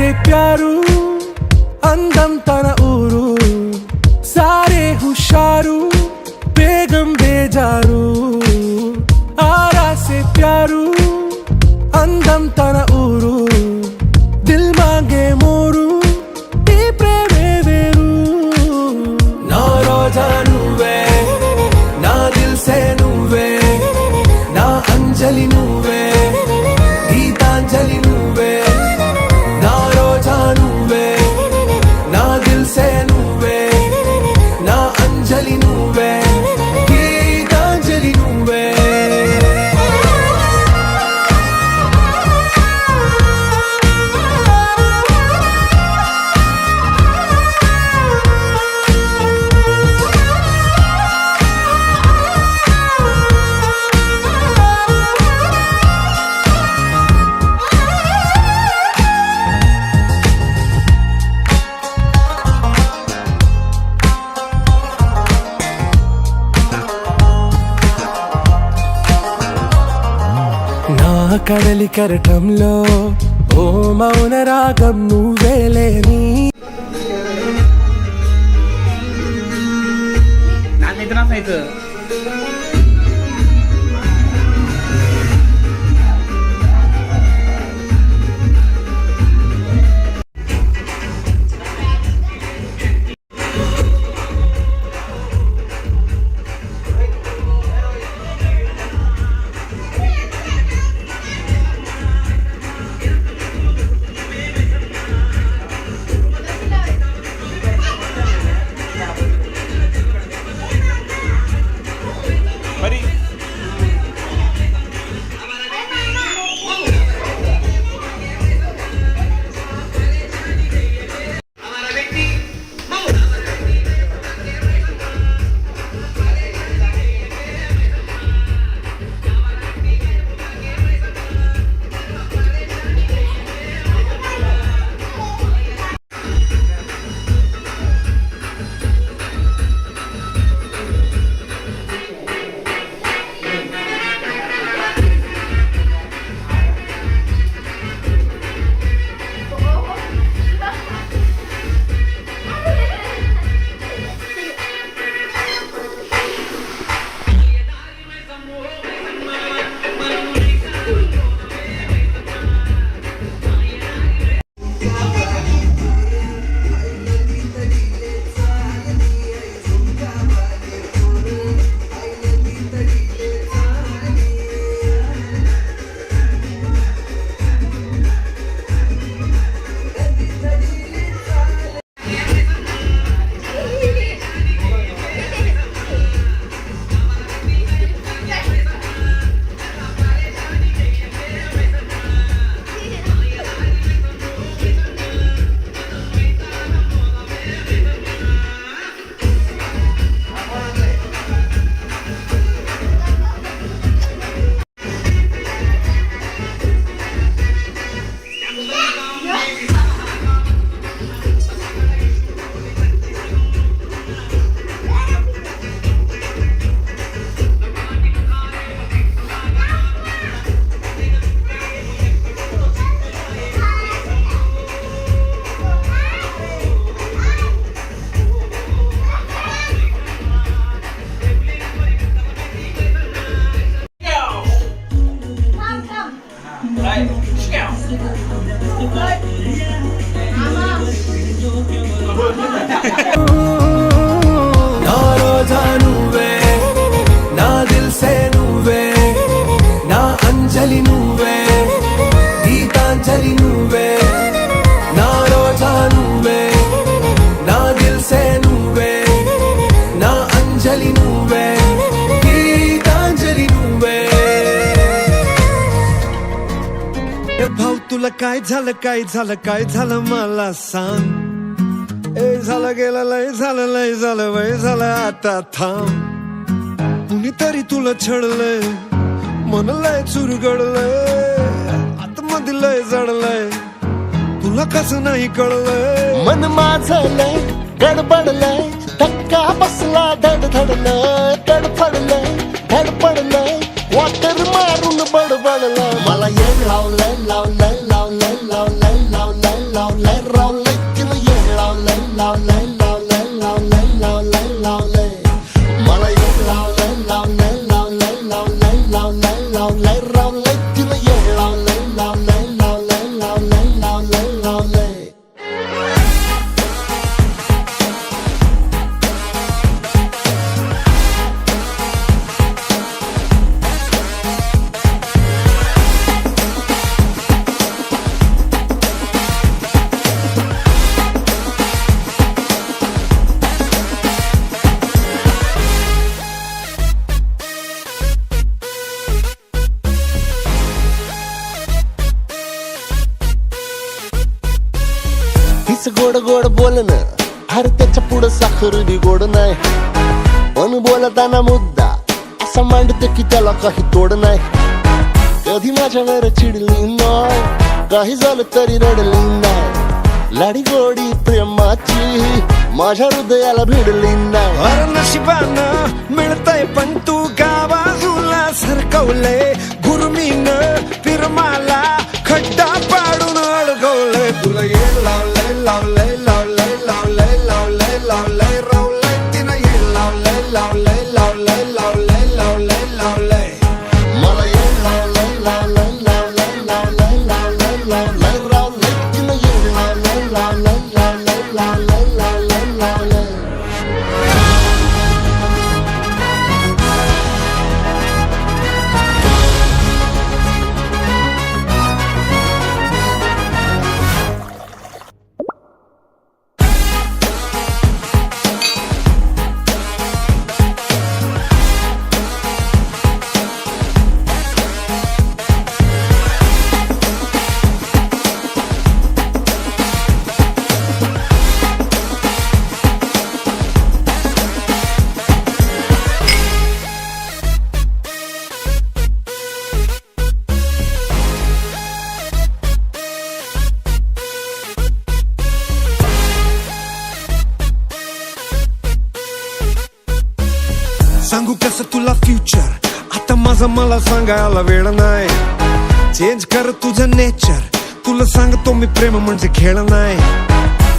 से प्यारू అందం తన ఊరు సారే హుషారు బేగం బేజారు ఆరా से प्यारू అందం తన ఊరు దిల్ మాంగే మోరు ఈ ప్రేమే వేరు నా రోజా నువ్వే నా దిల్ సే నువ్వే నా అంజలి నువ్వే గీతాంజలి నువ్వే నా రోజా నువ్వే నా దిల్ సే నువ్వే నా అంజలి నువ్వే గీతాంజలి నువ్వే కడలి కరటంలో ఓ మౌన రాగం నువ్వేలేని నాకు నిద్ర అయితే నా రోజా నువ్వే నా దిల్ సే నువ్వే నా అంజలి నువ్వే గీతాంజలి నువ్వే నా రోజా నువ్వే నా దిల్ సే నువ్వే నా అంజలి నువ్వే गीतांजली నువ్వే भाऊ तुला काय झालं मला सांग ए झालं गेलं लय झालं वय झालं आता थांब कुणीतरी तुला छळलंय मन लय चुरगडलंय आतमध्ये लय जडलंय तुला कसं नाही कळलंय मन माझं लय गडबडलंय धक्का बसला धडधडलंय तडफडलंय धडपडलंय वॉटर मारून बडबडलंय मला येड लावलंय लावलंय लावलंय लावलंय लावलंय लावलंय रावलंय तिला येड लावलंय लावलंय लावलंय लावलंय लावलंय लावलंय मला येड लावलंय लावलंय लावलंय लावलंय लावलंय लावलंय रावलंय तिला येड लावलंय लावलंय लावलंय लावलंय लावलंय लावलंय तीच गोड गोड बोलणं अरे त्याच्या पुढं साखर बी गोड नाही पण बोलताना मुद्दा असा मांडते की त्याला काही तोड नाही कधी माझ्यावर चिडली नाही काही झालं तरी रडली नाही लाडी गोडी प्रेमाची माझ्या हृदयाला भिडली नाही अरे नशिबानं मिळतंय पण तू गावाजूला सरकवलंय गुरमीनं फिरमाला खड्डा पाडून अडकवलंय तुला येड लावलंय लावलंय लावलंय लावलंय लावलंय लावलंय रावलंय तिनं येड लावलंय लावलंय लावलंय लावलंय लावलंय लावलंय मला येड लावलंय लावलंय लावलंय लावलंय लावलंय लावलंय रावलंय तिनं येड लावलंय लावलंय लावलंय लावलंय लावलंय लावलंय सांगू कसं तुला फ्युचर आता माझा मला सांगायला वेळ नाही चेंज कर तुझं नेचर तुला सांगतो मी प्रेम म्हणजे खेळ नाही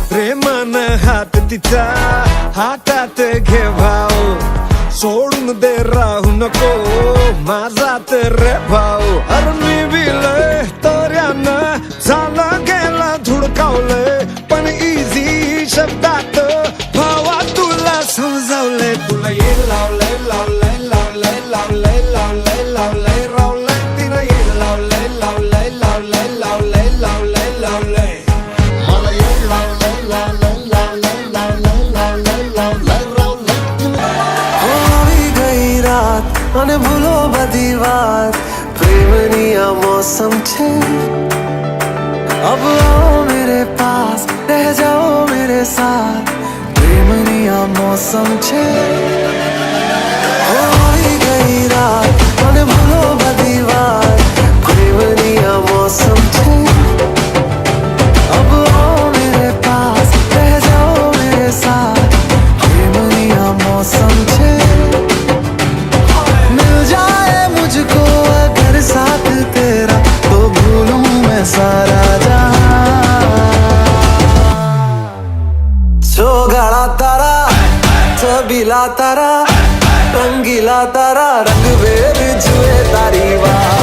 प्रेमानं हात तिचा हातात घे भाऊ सोडून दे राहू नको माझा तर भाऊ अरे मी बिलय तोऱ्यानं झाला गेला धुडकावलंय पण इझी शब्दात भावा तुला समजावलंय तुला येड लावलंय लावलंय लावलंय लावलंय लावलंय लावलंय रावलंय तिनं येड लावलंय लावलंय लावलंय लावलंय लावलंय लावलंय मला येड लावलंय लावलंय लावलंय लावलंय लावलंय लावलंय रावलंय तिनं આવી ગઈ રાત અને ભૂલો બધી વાત પ્રેમની આ મૌસમ છે अब आओ मेरे पास रह जाओ मेरे साथ प्रेमनी आ मौसम छे होई गई रात અને ભૂલો બધી વાત પ્રેમની આ મૌસમ છે अब आओ मेरे पास रह जाओ मेरे साथ प्रेमनी आ मौसम छे मिल जाए मुझको अगर साथ तेरा तो भूलूं मैं सारा गाड़ा तारा छबीला तारा रंगीला तारा रंग बेर जुए तारी वाह